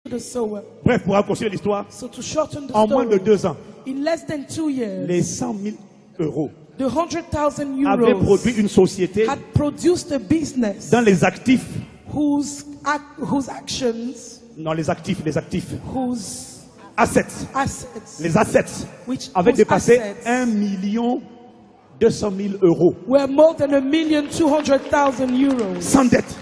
the sower. Bref, pour raccourcir l'histoire, So to shorten the en moins de story, 2 ans, in less than 2 years, les 100 000 euros the 100,000 avaient euros produit une société had produced a business dans les actifs, whose actions, non les actifs, whose assets, assets, les assets which avaient whose dépassé assets 1 200 000 euros, were more than 1,200,000 euros, sans dette.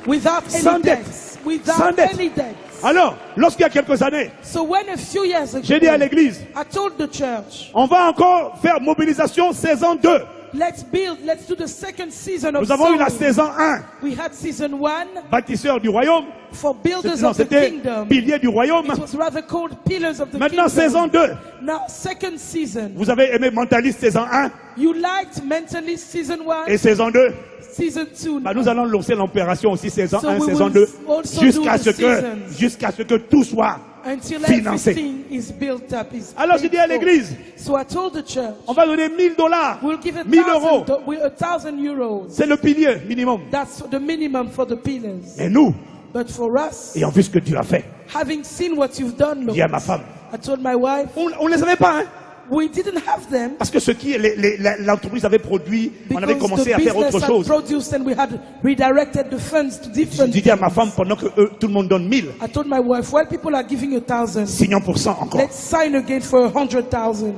without Sans any dette. debts, Sans without dette. any debts. Alors, lorsqu'il y a quelques années, So when a few years j'ai dit à ago, l'église, I told the church, on va encore faire mobilisation saison 2. let's do the second season of Nous avons eu la sowing. saison 1, We had season 1 bâtisseurs du royaume. for builders Non, of the c'était kingdom. piliers du royaume. It was rather called pillars of the Maintenant, kingdom. saison 2. Now, second season. Vous avez aimé Mentaliste saison 1 You liked Mentalist season 1, et saison 2. season 2. Bah, nous allons lancer l'opération aussi saison So 1, we saison will 2, also jusqu'à do ce the seasons. jusqu'à ce que tout soit Until financé. everything is built up. Alors j'ai dit à l'église, So I told the church, on va donner $1000, we'll give 1000 euros. 1,000 euros. C'est le pilier minimum. That's the minimum for the pillars. Et nous, But for us, ayant vu ce que Dieu a fait, having seen what you've done, j'ai Lord, dit à ma femme, I told my wife, on ne les avait pas, hein, we didn't have them parce que ce qui l'entreprise avait produit, on avait because commencé the à faire autre business had chose. produced and we had redirected the funds to different J'ai dit à ma things. femme, pendant que tout le monde donne 1000, I told my wife, while people are giving 1,000, signons pour 100 encore. let's sign again for 100,000.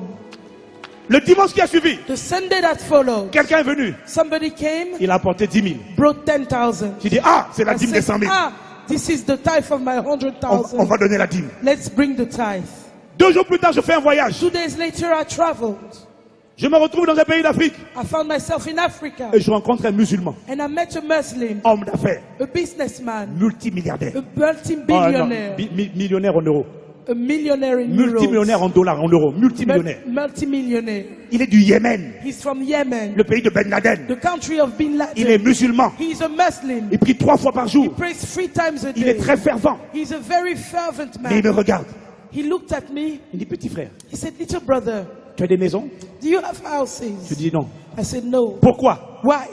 Le dimanche qui a suivi, The Sunday that followed, quelqu'un est venu, somebody came, il a apporté 10 000. brought 10,000. J'ai dit, ah, c'est la I dîme des said, 100 000. this is the tithe of my On 100,000. va donner la dîme. Let's bring the tithe. 2 jours plus tard, je fais un voyage. 2 days later, I traveled. Je me retrouve dans un pays d'Afrique I found myself in Africa et je rencontre un musulman, and I met a Muslim, homme d'affaires, a businessman, multimilliardaire. a multi-billionaire, Millionnaire en euros. a millionaire in Multimillionnaire euros, en dollars, en euros. Multimillionnaire. multi-millionaire. Il est du Yémen, He's from Yemen, le pays de Ben Laden. the country of Bin Il est Laden. musulman. He's a Muslim. Il prie 3 fois par He jour. prays 3 times a Il est day. très fervent. He's a very fervent Mais il me man. regarde. He looked at me. Il dit, petit frère, He said, little brother, tu as des maisons? do you have Je houses? dis non. I said, no. Pourquoi? Why?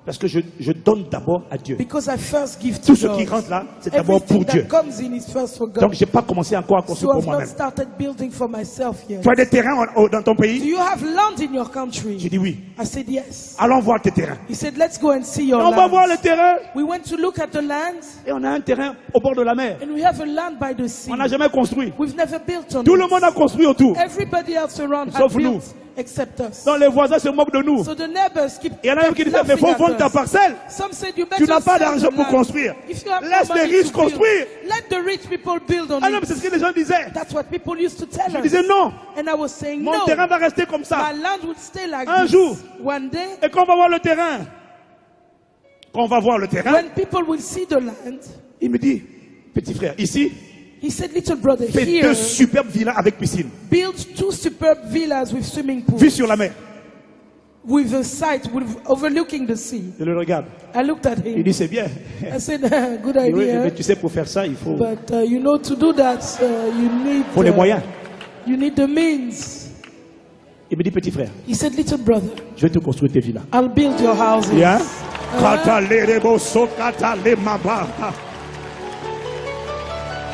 Parce que je donne d'abord à Dieu. Because I first give to Tout ce qui God. rentre là, c'est d'abord pour Everything Dieu. that comes in is first for God. Donc, je n'ai pas commencé encore à construire So pour I've not moi-même. started building for myself yet. Tu as des terrains dans ton Do pays? you have land in your J'ai country? dit oui. I said, yes. Allons voir tes terrains. He said, let's go and see your On va voir le land. terrain We went to look at the land, et on a un terrain au bord de la mer. and we have a land by the sea. On n'a jamais construit. We've never built on Tout le monde it. a construit autour. Everybody else around Sauf has nous. built except us. Donc les voisins se moquent de nous. So the neighbors keep Et il y en a même qui disaient, mais laughing faut at vendre ta us. parcelle. Some said you Tu better n'as pas sell d'argent the pour land. construire. If you have Laisse no les money riches to build, construire. let the rich people build on Ah non, mais c'est it. ce que les gens disaient. That's what people used to tell Je us. disais non. And I was saying, Mon no, terrain va rester comme ça. my land would stay like Un this. jour. One day, Et quand on va voir le terrain, quand on va voir le terrain, when people will see the land, il me dit, petit frère, ici, he said, little brother, fais here, 2 superbes villas avec piscine. build 2 superb villas with swimming Vue pools, sur la mer. with a sight overlooking the sea. Je le regarde. I looked at Il him. dit, c'est bien. I said, good Il dit, oui, mais idea. tu sais, pour faire ça, il faut But you know, to do that, les moyens. you need the means. Il me dit, petit frère, He said, little brother, je vais te construire tes villas. I'll build your houses. Bien.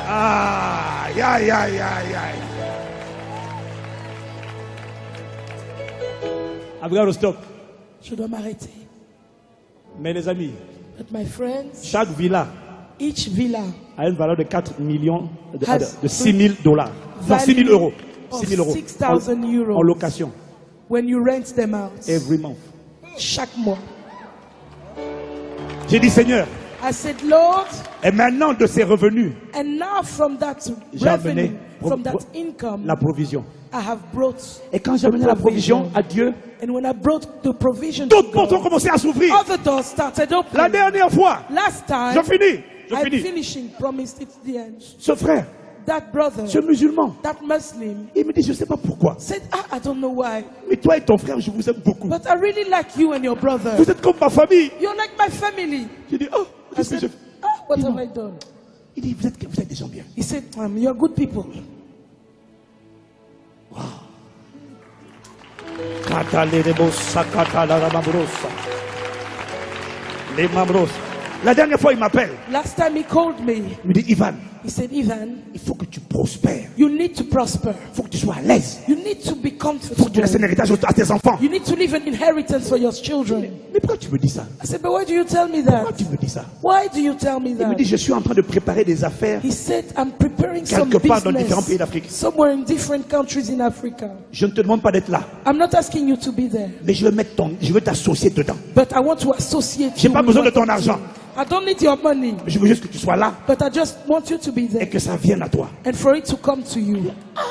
Aïe, aïe, aïe, aïe, aïe. I've got to stop. Je dois m'arrêter. Mais les amis, But my friends, chaque villa each villa a une valeur de 4 millions, Has de 6 000 dollars. Non, 6 000 euros. 6 000 euros. 6,000 En euros location. when you rent them out. Every month. Chaque mois. J'ai dit, Seigneur, I said, Lord, et maintenant de ces revenus, and now from that j'ai amené revenue, from that income, la provision. I have brought Et quand j'ai amené la provision à Dieu, And when I brought the provision to d'autres portes ont God, commencé à s'ouvrir. other doors started La opening. dernière fois, Last time, je finis. I'm finishing, promised it's the end. Ce frère, That brother, ce musulman, that Muslim, il me dit, je ne sais pas pourquoi. said, I don't know why, Mais toi et ton frère, je vous aime beaucoup. but I really like you and your brother. Vous êtes comme ma famille. You're like my family. J'ai dit, oh, I qu'est-ce que said, je... what have I done? Il dit, vous êtes des gens bien. He said, you're good people. La dernière fois, il m'appelle. Last time he called me, Il me dit, Ivan, He said, Ivan, il faut que tu prospères. you need to prosper. Il faut que tu sois à l'aise. You need to be Il faut que tu comfortable. laisses un héritage à tes enfants. You need to leave an inheritance for your children. Mais pourquoi tu me dis ça? I said, but why do you tell me Pourquoi that? tu me dis ça? Why do you tell me Il me that? dit, je suis en train de préparer des affaires He said, I'm preparing some quelque part dans différents pays business d'Afrique. somewhere in different countries in Africa. Je ne te demande pas d'être là, I'm not asking you to be there, mais je veux t'associer dedans. but I want to associate J'ai you pas with besoin de what ton I'm argent. doing. I don't need your money, Je veux juste que tu sois là but I just want you to be et there que ça vienne à toi. and for it to come to you. Ah,